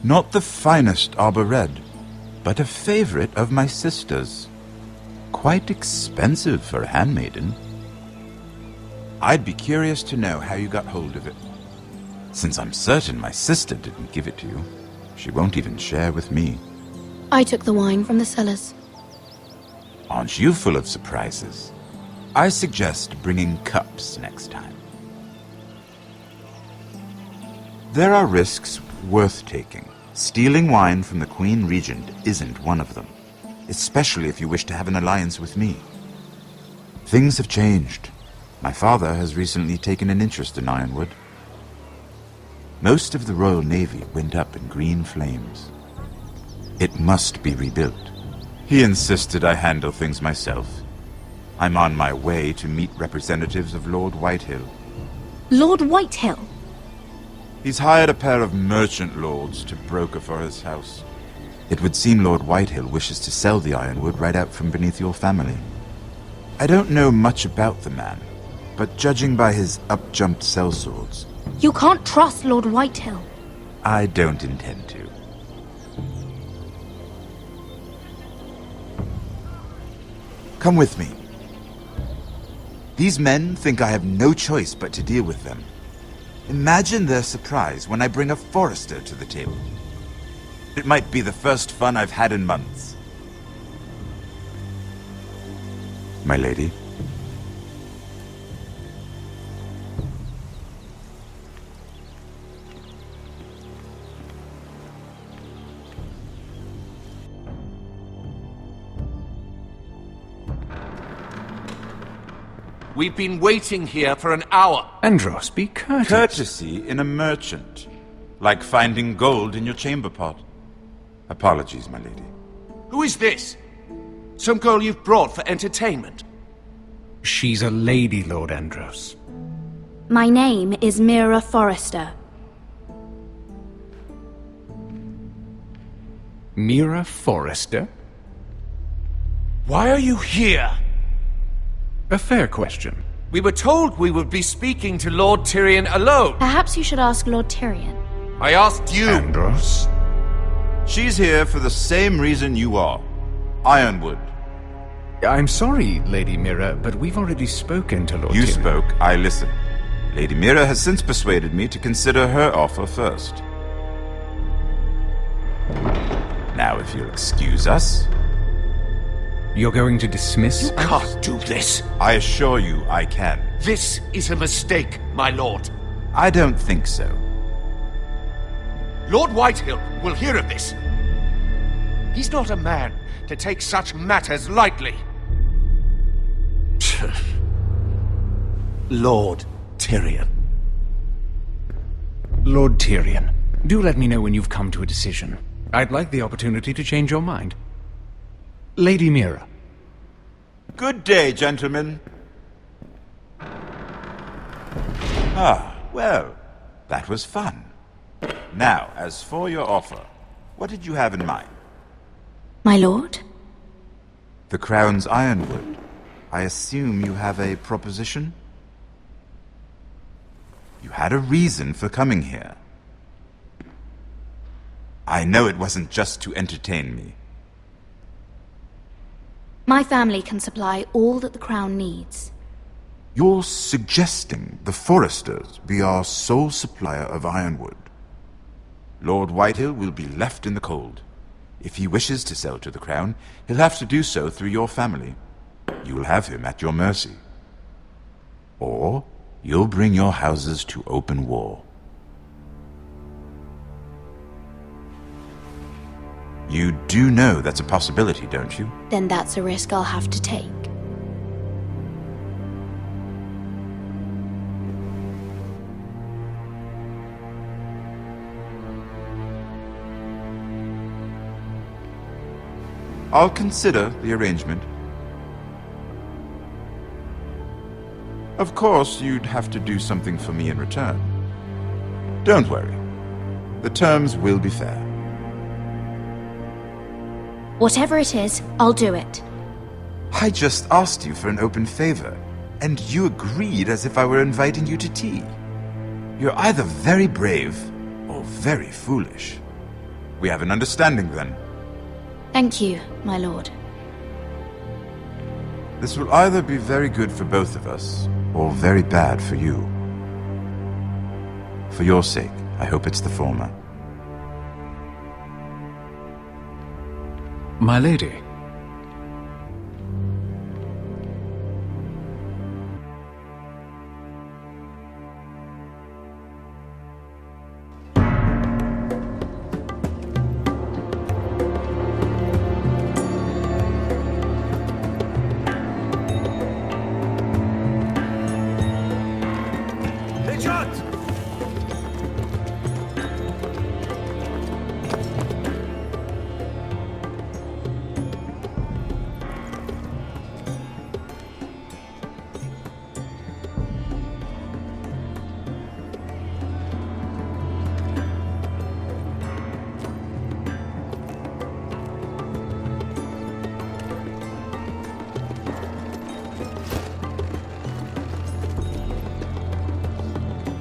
Not the finest arbor red, but a favorite of my sister's. Quite expensive for a handmaiden. I'd be curious to know how you got hold of it, since I'm certain my sister didn't give it to you. She won't even share with me. I took the wine from the cellars. Aren't you full of surprises? I suggest bringing cups next time. There are risks worth taking. Stealing wine from the Queen Regent isn't one of them, especially if you wish to have an alliance with me. Things have changed. My father has recently taken an interest in Ironwood. Most of the Royal Navy went up in green flames. It must be rebuilt. He insisted I handle things myself. I'm on my way to meet representatives of Lord Whitehill. Lord Whitehill? He's hired a pair of merchant lords to broker for his house. It would seem Lord Whitehill wishes to sell the Ironwood right out from beneath your family. I don't know much about the man, but judging by his up-jumped sellswords... You can't trust Lord Whitehill. I don't intend to. Come with me. These men think I have no choice but to deal with them. Imagine their surprise when I bring a Forester to the table. It might be the first fun I've had in months. My lady. We've been waiting here for an hour. Andros, be courteous. Courtesy in a merchant. Like finding gold in your chamber pot. Apologies, my lady. Who is this? Some girl you've brought for entertainment? She's a lady, Lord Andros. My name is Mira Forrester. Mira Forrester? Why are you here? A fair question. We were told we would be speaking to Lord Tyrion alone. Perhaps you should ask Lord Tyrion. I asked you. Andros? She's here for the same reason you are. Ironwood. I'm sorry, Lady Mira, but we've already spoken to Lord You Tyrion. spoke, I listened. Lady Mira has since persuaded me to consider her offer first. Now, if you'll excuse us... You're going to dismiss You us? can't do this. I assure you I can. This is a mistake, my lord. I don't think so. Lord Whitehill will hear of this. He's not a man to take such matters lightly. Lord Tyrion. Lord Tyrion, do let me know when you've come to a decision. I'd like the opportunity to change your mind. Lady Mira. Good day, gentlemen. Ah, well, that was fun. Now, as for your offer, what did you have in mind? My lord? The Crown's Ironwood. I assume you have a proposition? You had a reason for coming here. I know it wasn't just to entertain me. My family can supply all that the Crown needs. You're suggesting the Foresters be our sole supplier of Ironwood. Lord Whitehill will be left in the cold. If he wishes to sell to the Crown, he'll have to do so through your family. You'll have him at your mercy. Or you'll bring your houses to open war. You do know that's a possibility, don't you? Then that's a risk I'll have to take. I'll consider the arrangement. Of course, you'd have to do something for me in return. Don't worry. The terms will be fair. Whatever it is, I'll do it. I just asked you for an open favor, and you agreed as if I were inviting you to tea. You're either very brave or very foolish. We have an understanding then. Thank you, my lord. This will either be very good for both of us, or very bad for you. For your sake, I hope it's the former. My lady.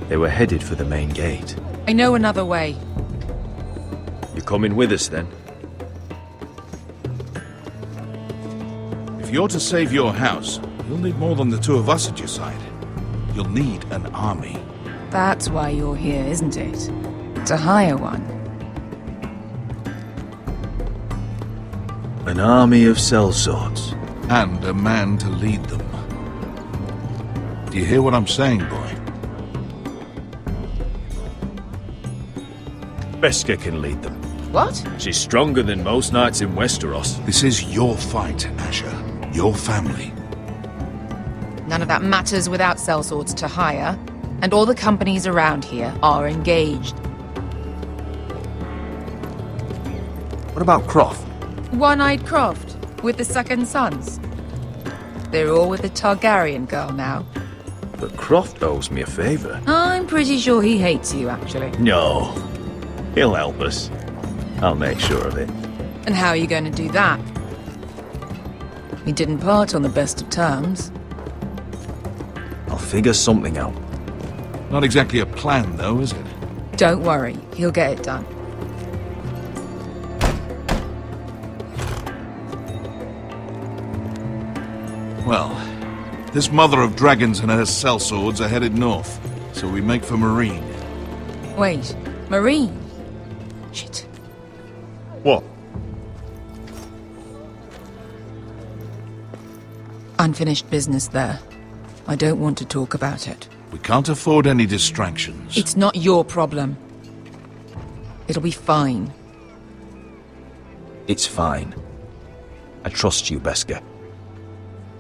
They were headed for the main gate. I know another way. You coming with us then? If you're to save your house, you'll need more than the two of us at your side. You'll need an army. That's why you're here, isn't it? To hire one. An army of sellswords. And a man to lead them. Do you hear what I'm saying, boy? Beskha can lead them. What? She's stronger than most knights in Westeros. This is your fight, Asher. Your family. None of that matters without sellswords to hire, and all the companies around here are engaged. What about Croft? One-Eyed Croft, with the Second Sons. They're all with the Targaryen girl now. But Croft owes me a favor. I'm pretty sure he hates you, actually. No. He'll help us. I'll make sure of it. And how are you going to do that? We didn't part on the best of terms. I'll figure something out. Not exactly a plan, though, is it? Don't worry, he'll get it done. Well, this mother of dragons and her sellswords are headed north, so we make for Marine. Wait, Marine? Shit. What? Unfinished business there. I don't want to talk about it. We can't afford any distractions. It's not your problem. It'll be fine. It's fine. I trust you, Beskha.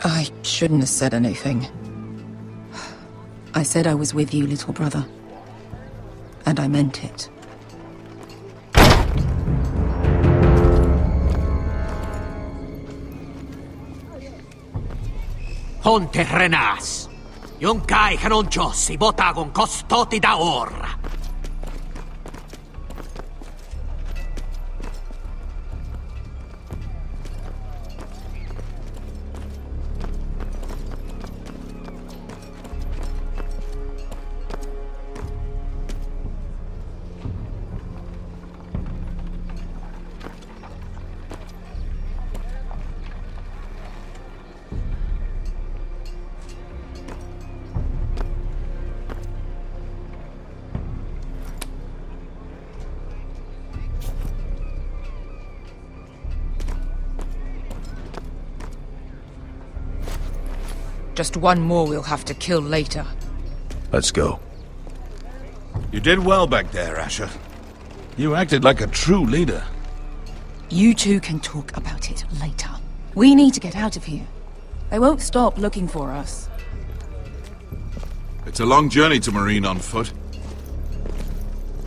I shouldn't have said anything. I said I was with you, little brother. And I meant it. Hon terrenas. Yon kai kanon jossi botagon costoti da orra. Just one more we'll have to kill later. Let's go. You did well back there, Asher. You acted like a true leader. You two can talk about it later. We need to get out of here. They won't stop looking for us. It's a long journey to Marine on foot.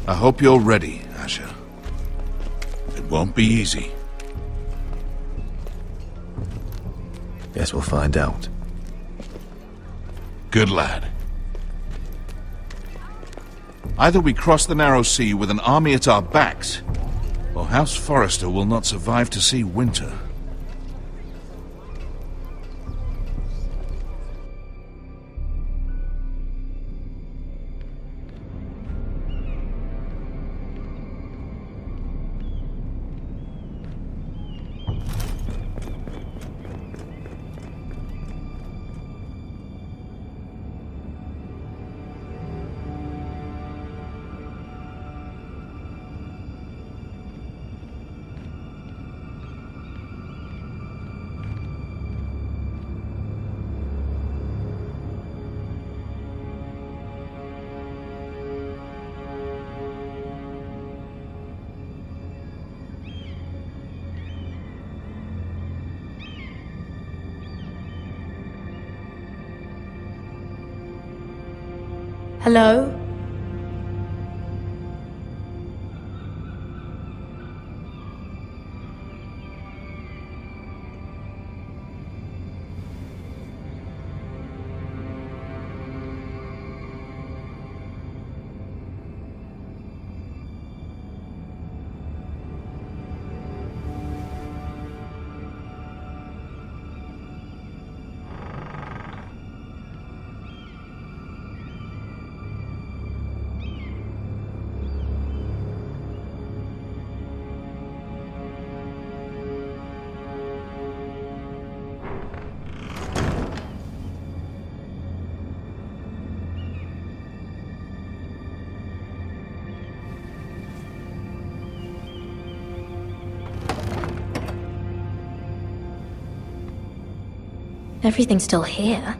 I hope you're ready, Asher. It won't be easy. Guess we'll find out. Good lad. Either we cross the narrow sea with an army at our backs, or House Forrester will not survive to see winter. Hello? Everything's still here.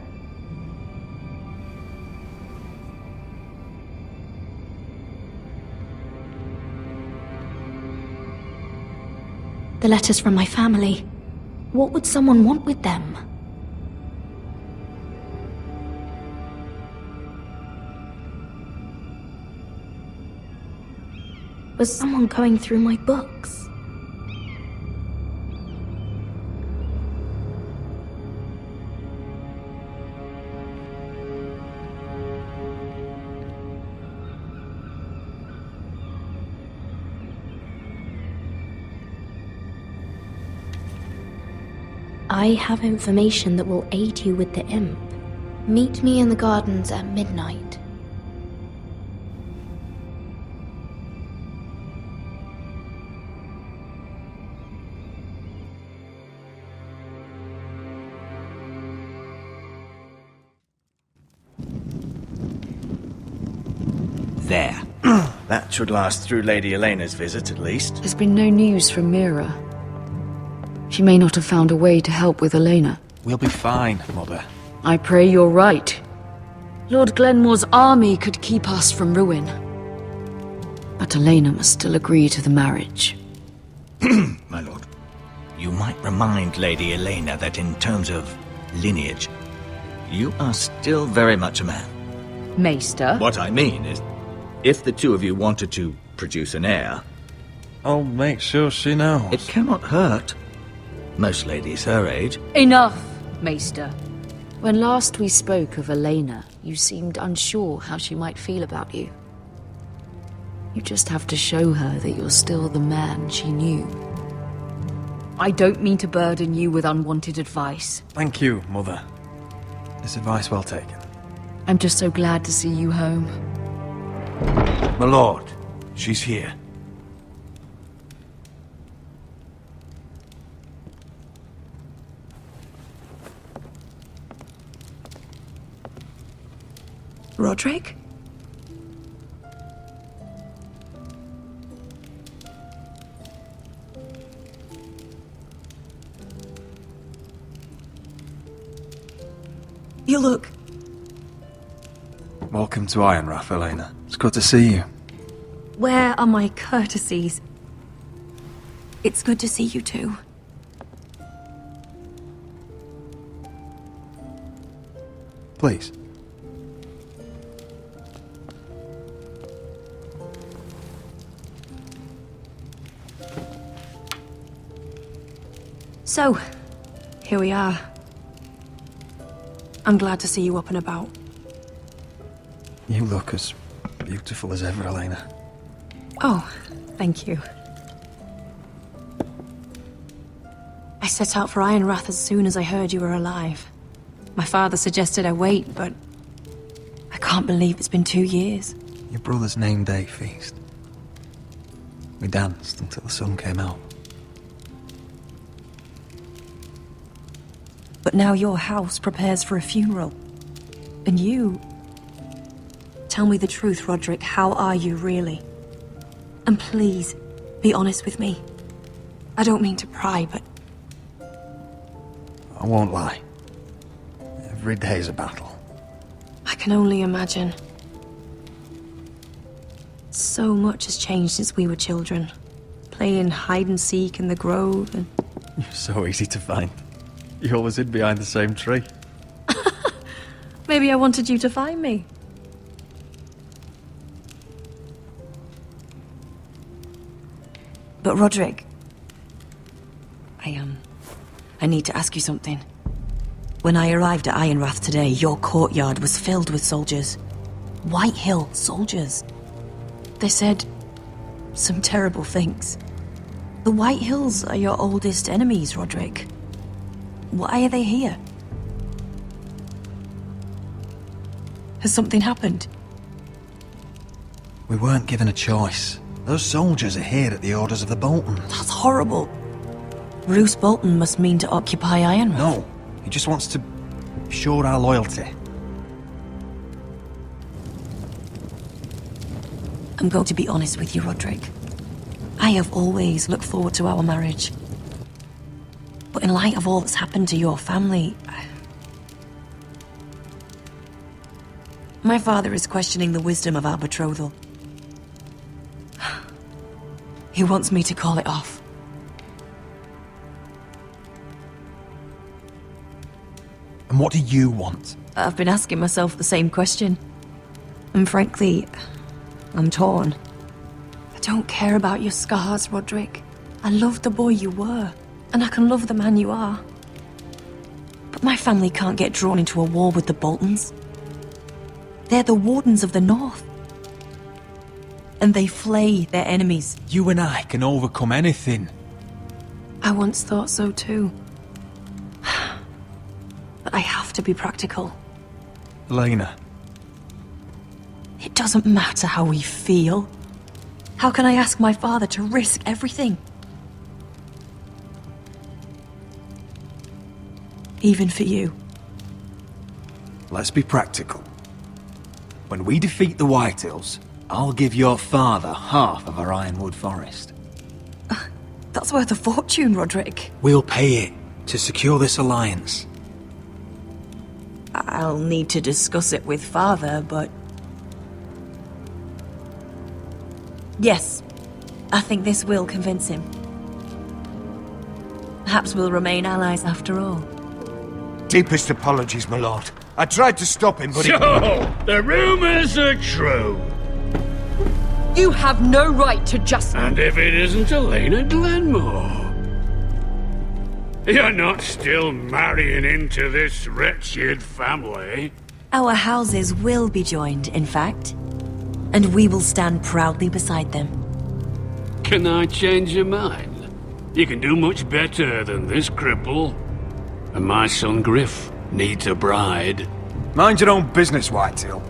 The letters from my family. What would someone want with them? Was someone going through my books? I have information that will aid you with the imp. Meet me in the gardens at midnight. There. That should last through Lady Elena's visit, at least. There's been no news from Mira. She may not have found a way to help with Elena. We'll be fine, Mother. I pray you're right. Lord Glenmore's army could keep us from ruin. But Elena must still agree to the marriage. My lord, you might remind Lady Elena that in terms of lineage, you are still very much a man. Maester? What I mean is, if the two of you wanted to produce an heir, I'll make sure she knows. it cannot hurt. Most ladies her age. Enough, Maester. When last we spoke of Elena, you seemed unsure how she might feel about you. You just have to show her that you're still the man she knew. I don't mean to burden you with unwanted advice. Thank you, Mother. This advice well taken. I'm just so glad to see you home. My lord, she's here. Roderick? You look... Welcome to Ironrath, Elena. It's good to see you. Where are my courtesies? It's good to see you too. Please. So, here we are. I'm glad to see you up and about. You look as beautiful as ever, Elena. Oh, thank you. I set out for Ironrath as soon as I heard you were alive. My father suggested I wait, but I can't believe it's been 2 years. Your brother's name day feast. We danced until the sun came out. But now your house prepares for a funeral. And you... Tell me the truth, Roderick. How are you, really? And please, be honest with me. I don't mean to pry, but... I won't lie. Every day's a battle. I can only imagine. So much has changed since we were children. Playing hide and seek in the grove and... You're so easy to find. You always hid behind the same tree. Maybe I wanted you to find me. But Roderick... I need to ask you something. When I arrived at Ironrath today, your courtyard was filled with soldiers. White Hill soldiers. They said some terrible things. The White Hills are your oldest enemies, Roderick. Why are they here? Has something happened? We weren't given a choice. Those soldiers are here at the orders of the Boltons. That's horrible. Roose Bolton must mean to occupy Ironrath. No, he just wants to show our loyalty. I'm going to be honest with you, Roderick. I have always looked forward to our marriage. But in light of all that's happened to your family... My father is questioning the wisdom of our betrothal. He wants me to call it off. And what do you want? I've been asking myself the same question. And frankly, I'm torn. I don't care about your scars, Roderick. I love the boy you were, and I can love the man you are. But my family can't get drawn into a war with the Boltons. They're the Wardens of the North. And they flay their enemies. You and I can overcome anything. I once thought so too. But I have to be practical. Elena. It doesn't matter how we feel. How can I ask my father to risk everything? Even for you. Let's be practical. When we defeat the Whitehills, I'll give your father half of our Ironwood forest. That's worth a fortune, Roderick. We'll pay it to secure this alliance. I'll need to discuss it with father, but... Yes, I think this will convince him. Perhaps we'll remain allies after all. Deepest apologies, my lord. I tried to stop him, but So, the rumors are true. You have no right to just... And if it isn't Elena Glenmore? You're not still marrying into this wretched family? Our houses will be joined, in fact. And we will stand proudly beside them. Can I change your mind? You can do much better than this cripple. And my son Griff needs a bride. Mind your own business, Whitetail.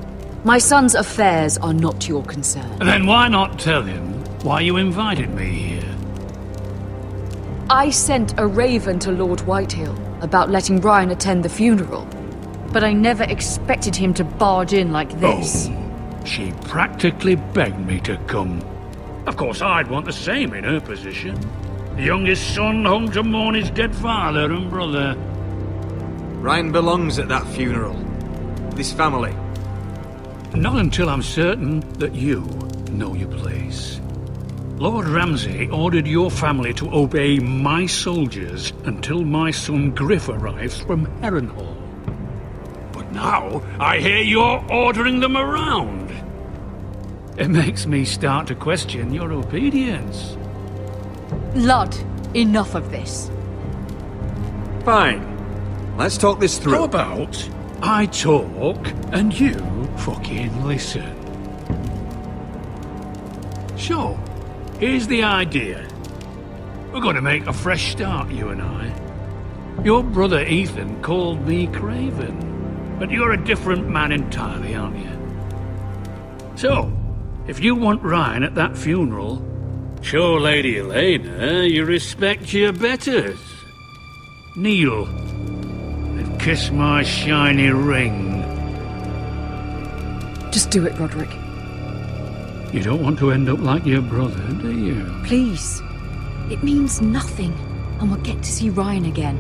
My son's affairs are not your concern. Then why not tell him why you invited me here? I sent a raven to Lord Whitehill about letting Brian attend the funeral. But I never expected him to barge in like this. Oh, she practically begged me to come. Of course, I'd want the same in her position. The youngest son home to mourn his dead father and brother. Ryan belongs at that funeral. This family. Not until I'm certain that you know your place. Lord Ramsay ordered your family to obey my soldiers until my son Griff arrives from Harrenhal. But now, I hear you're ordering them around. It makes me start to question your obedience. Lud, enough of this. Fine. Let's talk this through. How about I talk and you fucking listen? So, here's the idea. We're going to make a fresh start, you and I. Your brother Ethan called me Craven, but you're a different man entirely, aren't you? So, if you want Ryan at that funeral, show Lady Elena you respect your betters. Kneel and kiss my shiny ring. Just do it, Roderick. You don't want to end up like your brother, do you? Please. It means nothing, and we'll get to see Ryan again.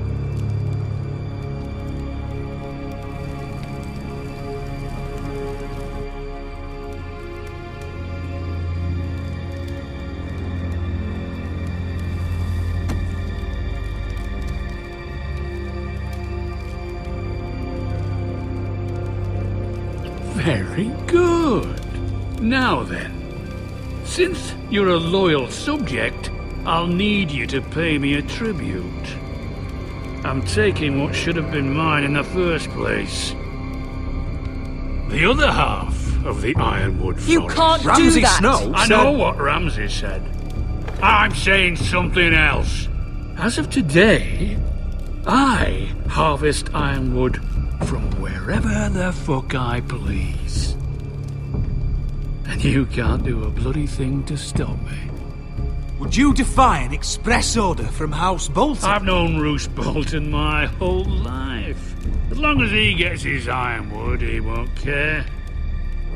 Very good. Now then, since you're a loyal subject, I'll need you to pay me a tribute. I'm taking what should have been mine in the first place. The other half of the Ironwood Forest. You can't do Ramsay that! Snow I said... know what Ramsay said. I'm saying something else. As of today, I harvest ironwood from wherever the fuck I please. And you can't do a bloody thing to stop me. Would you defy an express order from House Bolton? I've known Roose Bolton my whole life. As long as he gets his ironwood, he won't care.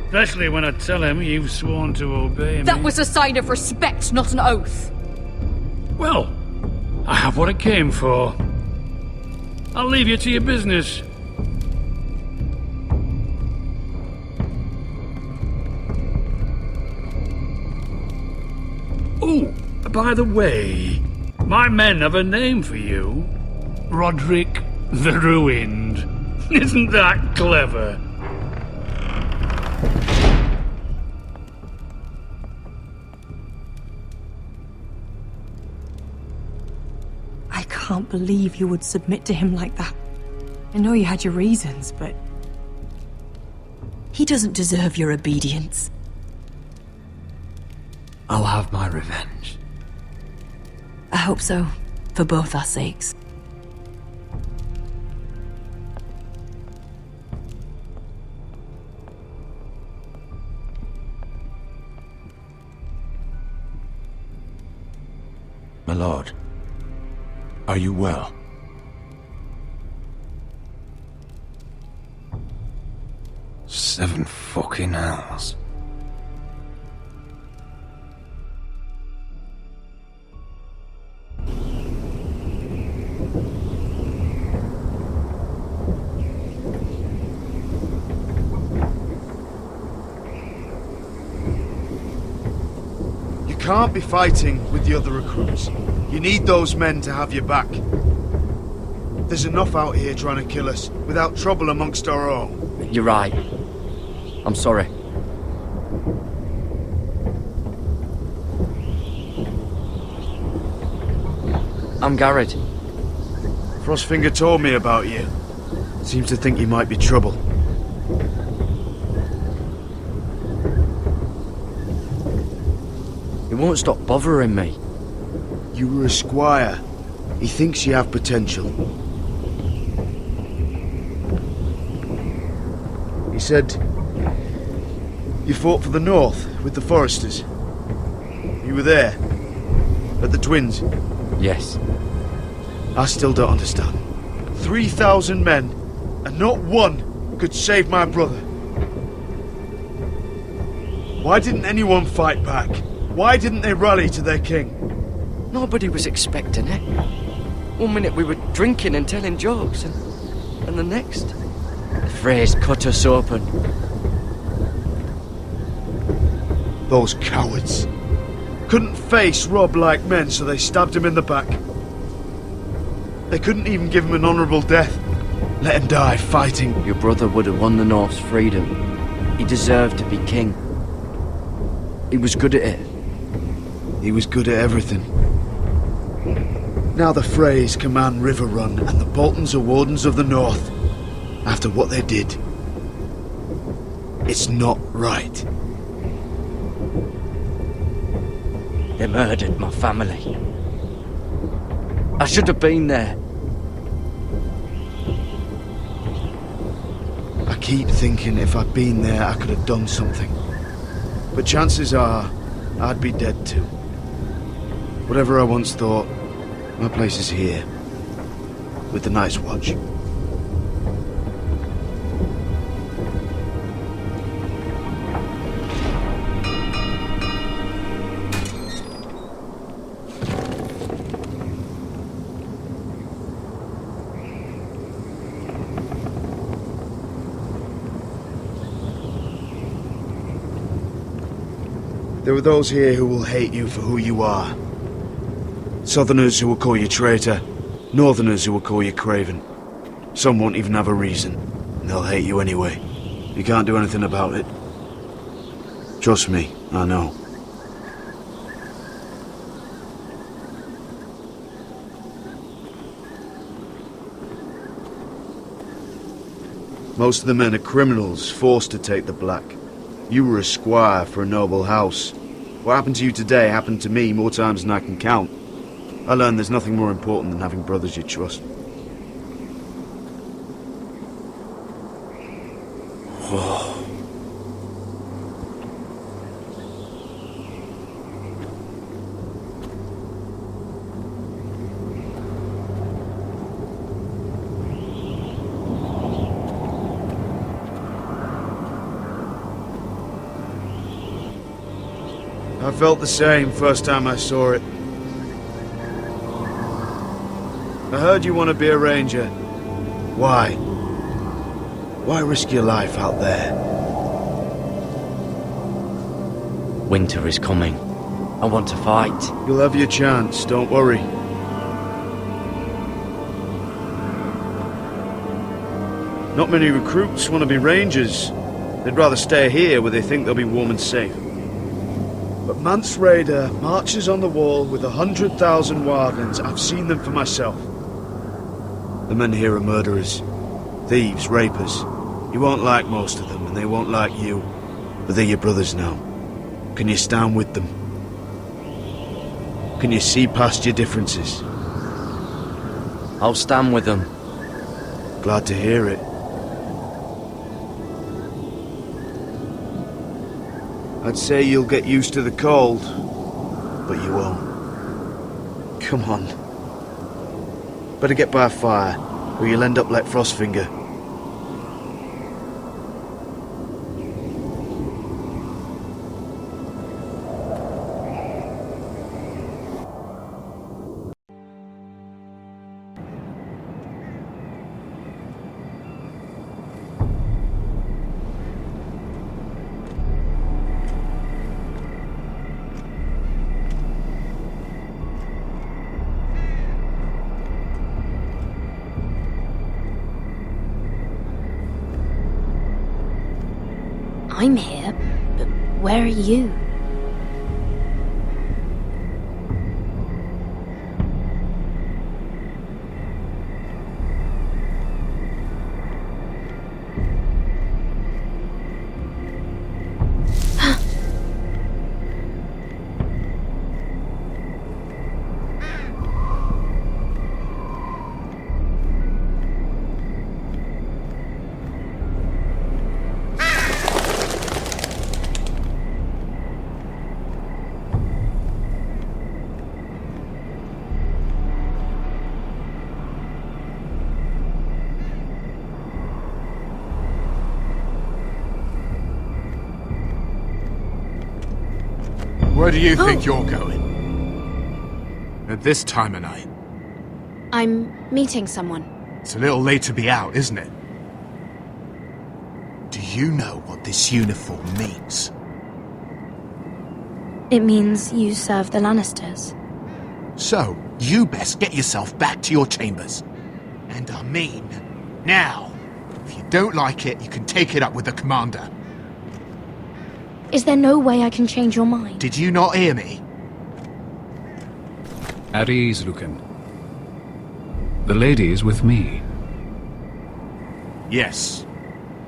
Especially when I tell him you've sworn to obey me. That was a sign of respect, not an oath. Well, I have what I came for. I'll leave you to your business. Oh, by the way, my men have a name for you. Roderick the Ruined. Isn't that clever? I can't believe you would submit to him like that. I know you had your reasons, but... he doesn't deserve your obedience. I'll have my revenge. I hope so, for both our sakes. My lord, are you well? Seven fucking hells. You can't be fighting with the other recruits. You need those men to have your back. There's enough out here trying to kill us, without trouble amongst our own. You're right. I'm sorry. I'm Garrett. Frostfinger told me about you. Seems to think you might be trouble. He won't stop bothering me. You were a squire. He thinks you have potential. He said you fought for the North with the Foresters. You were there, at the Twins. Yes. I still don't understand. 3,000 men, and not one could save my brother. Why didn't anyone fight back? Why didn't they rally to their king? Nobody was expecting it. One minute we were drinking and telling jokes, and the next, the Freys cut us open. Those cowards. Couldn't face Robb like men, so they stabbed him in the back. They couldn't even give him an honourable death. Let him die fighting. Your brother would have won the North's freedom. He deserved to be king. He was good at it. He was good at everything. Now the Freys command Riverrun, and the Boltons are Wardens of the North. After what they did. It's not right. They murdered my family. I should have been there. I keep thinking if I'd been there, I could have done something. But chances are, I'd be dead too. Whatever I once thought, my place is here. With the Night's Watch. There are those here who will hate you for who you are. Southerners who will call you traitor, Northerners who will call you craven. Some won't even have a reason, and they'll hate you anyway. You can't do anything about it. Trust me, I know. Most of the men are criminals, forced to take the black. You were a squire for a noble house. What happened to you today happened to me more times than I can count. I learned there's nothing more important than having brothers you trust. Whoa. I felt the same first time I saw it. I heard you want to be a ranger. Why? Why risk your life out there? Winter is coming. I want to fight. You'll have your chance, don't worry. Not many recruits want to be rangers. They'd rather stay here where they think they'll be warm and safe. But Mance Rayder marches on the wall with 100,000 wildlings. I've seen them for myself. The men here are murderers, thieves, rapers. You won't like most of them, and they won't like you. But they're your brothers now. Can you stand with them? Can you see past your differences? I'll stand with them. Glad to hear it. I'd say you'll get used to the cold, but you won't. Come on. Better get by a fire, or you'll end up like Frostfinger. I'm here, but where are you? Where do you think you're going? At this time of night? I'm meeting someone. It's a little late to be out, isn't it? Do you know what this uniform means? It means you serve the Lannisters. So, you best get yourself back to your chambers. And I mean, now. If you don't like it, you can take it up with the commander. Is there no way I can change your mind? Did you not hear me? At ease, Lucan. The lady is with me. Yes,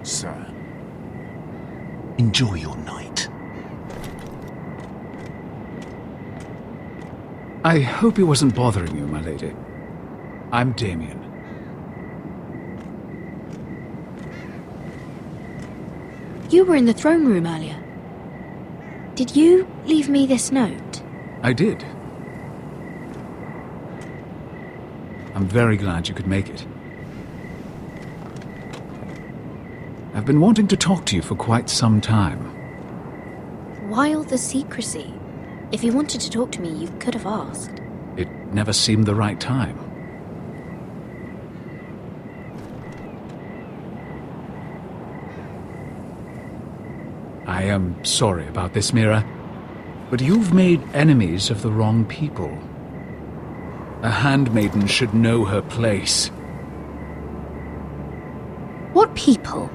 sir. Enjoy your night. I hope he wasn't bothering you, my lady. I'm Damien. You were in the throne room earlier. Did you leave me this note? I did. I'm very glad you could make it. I've been wanting to talk to you for quite some time. Why all the secrecy? If you wanted to talk to me, you could have asked. It never seemed the right time. I am sorry about this, Mira, but you've made enemies of the wrong people. A handmaiden should know her place. What people?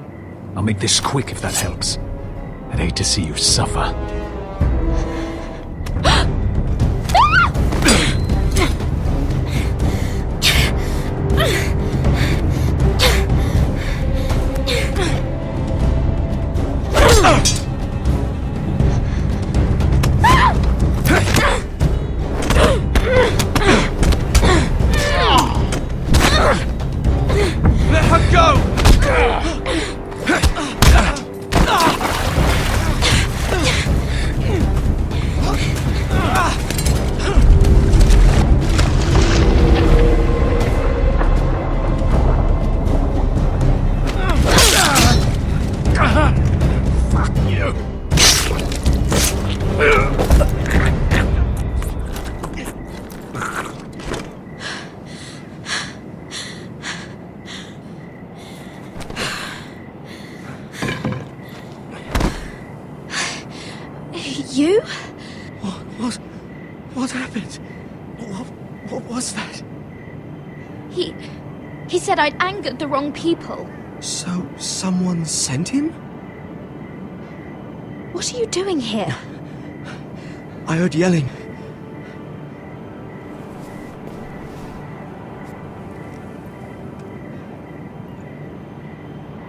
I'll make this quick if that helps. I'd hate to see you suffer. What happened? What was that? He said I'd angered the wrong people. So, someone sent him? What are you doing here? I heard yelling.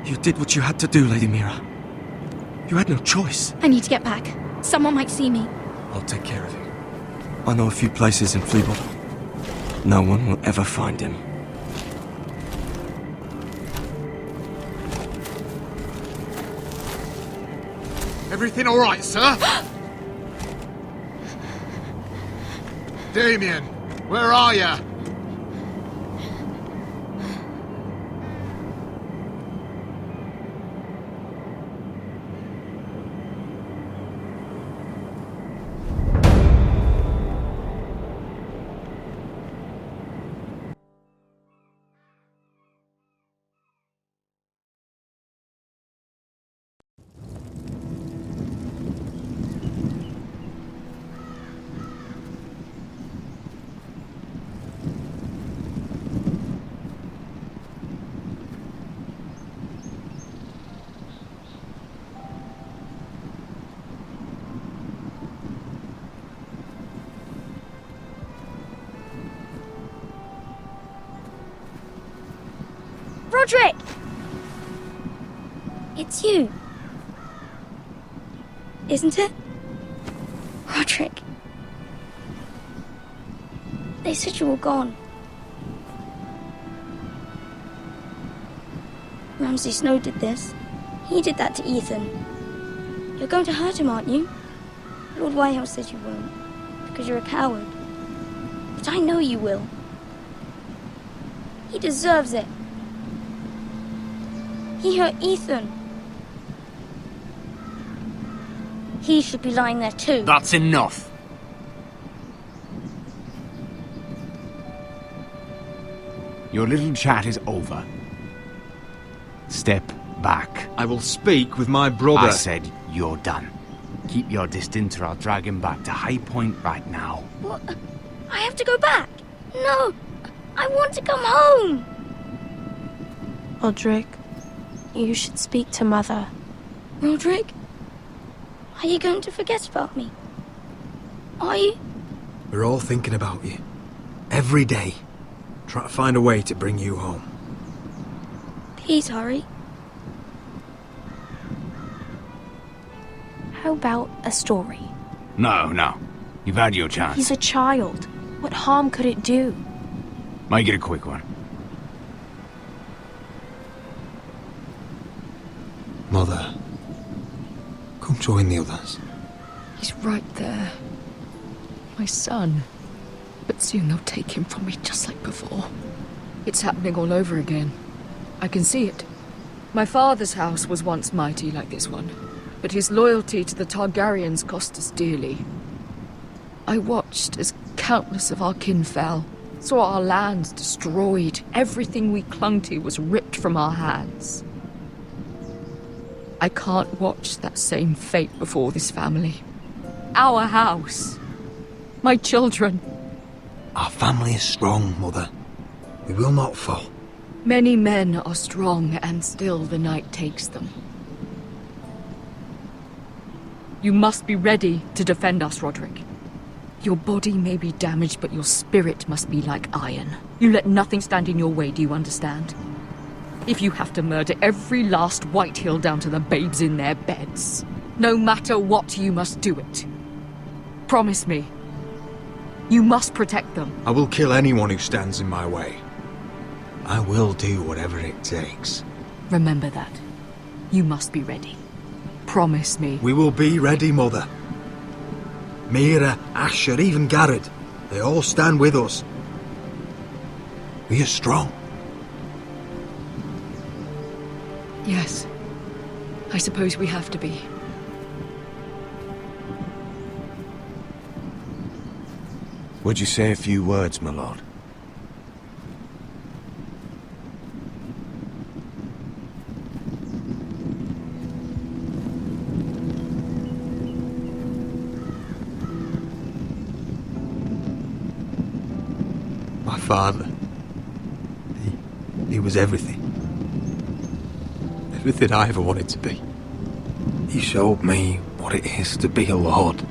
You did what you had to do, Lady Mira. You had no choice. I need to get back. Someone might see me. I'll take care of it. I know a few places in Fleabot. No one will ever find him. Everything all right, sir? Damien, where are you? Roderick! It's you. Isn't it? Roderick. They said you were gone. Ramsay Snow did this. He did that to Ethan. You're going to hurt him, aren't you? Lord Whitehouse says you won't, because you're a coward. But I know you will. He deserves it. He hurt Ethan. He should be lying there too. That's enough. Your little chat is over. Step back. I will speak with my brother. I said you're done. Keep your distance or I'll drag him back to High Point right now. What? I have to go back. No, I want to come home. Roderick, you should speak to Mother. Roderick, are you going to forget about me? Are you? We're all thinking about you. Every day. Try to find a way to bring you home. Please hurry. How about a story? No. You've had your chance. He's a child. What harm could it do? Make it a quick one. Mother, come join the others. He's right there. My son. But soon they'll take him from me just like before. It's happening all over again. I can see it. My father's house was once mighty like this one, but his loyalty to the Targaryens cost us dearly. I watched as countless of our kin fell, saw our lands destroyed, everything we clung to was ripped from our hands. I can't watch that same fate before this family. Our house. My children. Our family is strong, Mother. We will not fall. Many men are strong, and still the night takes them. You must be ready to defend us, Roderick. Your body may be damaged, but your spirit must be like iron. You let nothing stand in your way, do you understand? If you have to murder every last Whitehill down to the babes in their beds, no matter what, you must do it. Promise me. You must protect them. I will kill anyone who stands in my way. I will do whatever it takes. Remember that. You must be ready. Promise me. We will be ready, Mother. Mira, Asher, even Garrett. They all stand with us. We are strong. Yes. I suppose we have to be. Would you say a few words, my lord? My father. He was everything. Everything I ever wanted to be. He showed me what it is to be a lord.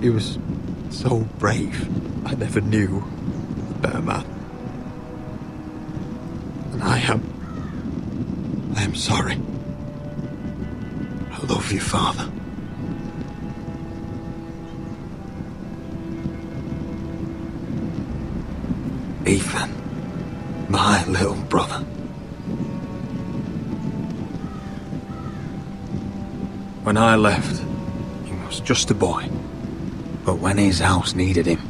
He was so brave. I never knew a better man. And I am sorry. I love you, Father. Ethan, my little brother. When I left, he was just a boy. But when his house needed him,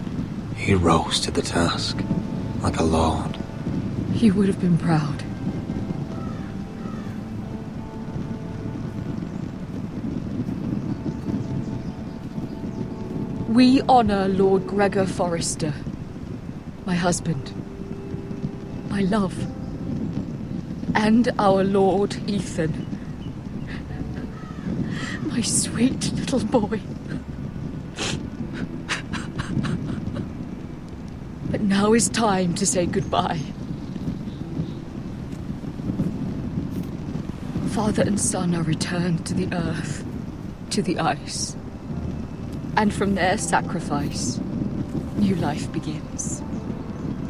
he rose to the task, like a lord. He would have been proud. We honor Lord Gregor Forrester, my husband, my love, and our Lord Ethan, my sweet little boy. But now is time to say goodbye. Father and son are returned to the earth, to the ice. And from their sacrifice, new life begins.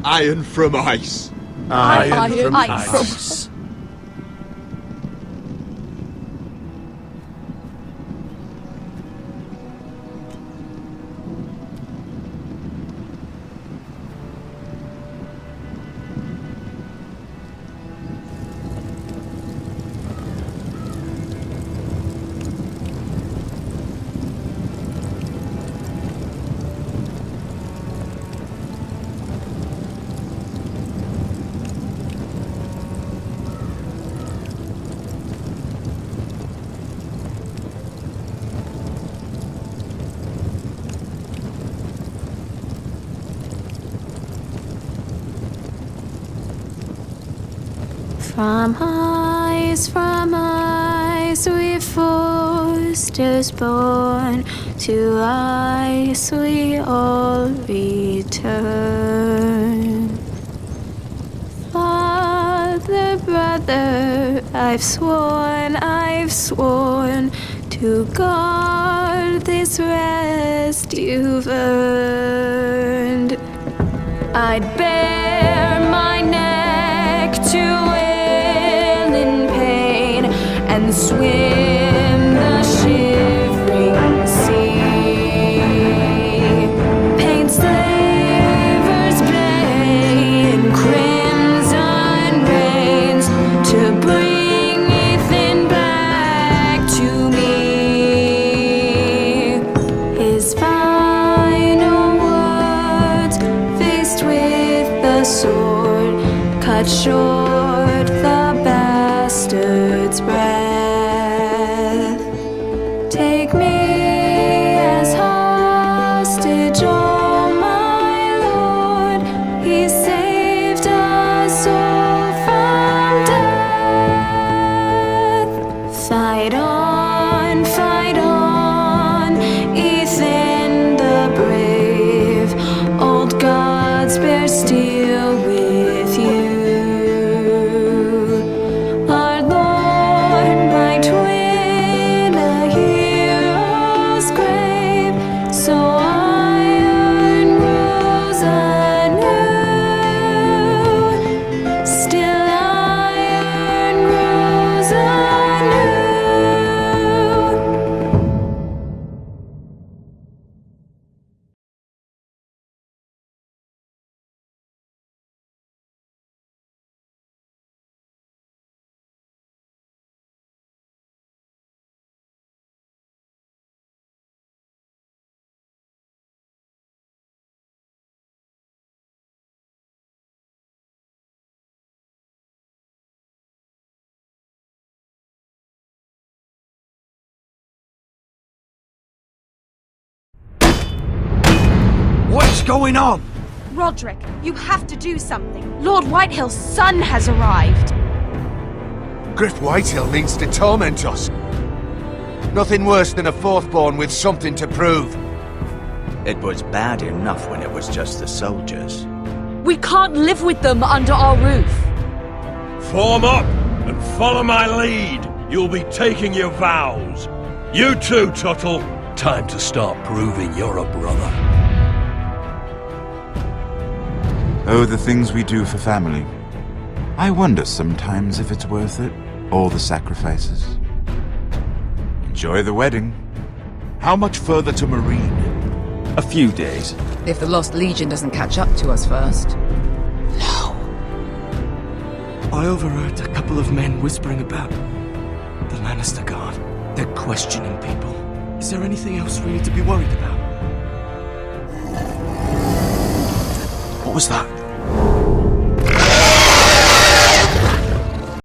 Iron from ice. Iron from ice. From ice we Forsters born, to ice we all return. Father, brother, I've sworn to guard this rest you've earned. I'd bare my neck to and swim the shivering sea. Paint slavers play in crimson rains to bring Ethan back to me. His final words, faced with the sword, cut short the bastard's breath. Take me as hostage, oh my Lord. He saved us all from death. Fight on, Ethan the brave. Old gods bear steel with you. Our Lord, my twin, a hero's grave, so iron rose anew. Still iron rose anew. What's going on? Roderick, you have to do something. Lord Whitehill's son has arrived. Griff Whitehill means to torment us. Nothing worse than a fourthborn with something to prove. It was bad enough when it was just the soldiers. We can't live with them under our roof. Form up and follow my lead. You'll be taking your vows. You too, Tuttle. Time to start proving you're a brother. Oh, the things we do for family. I wonder sometimes if it's worth it, all the sacrifices. Enjoy the wedding. How much further to Marine? A few days. If the Lost Legion doesn't catch up to us first. I overheard a couple of men whispering about the Lannister Guard. They're questioning people. Is there anything else we need to be worried about? What was that?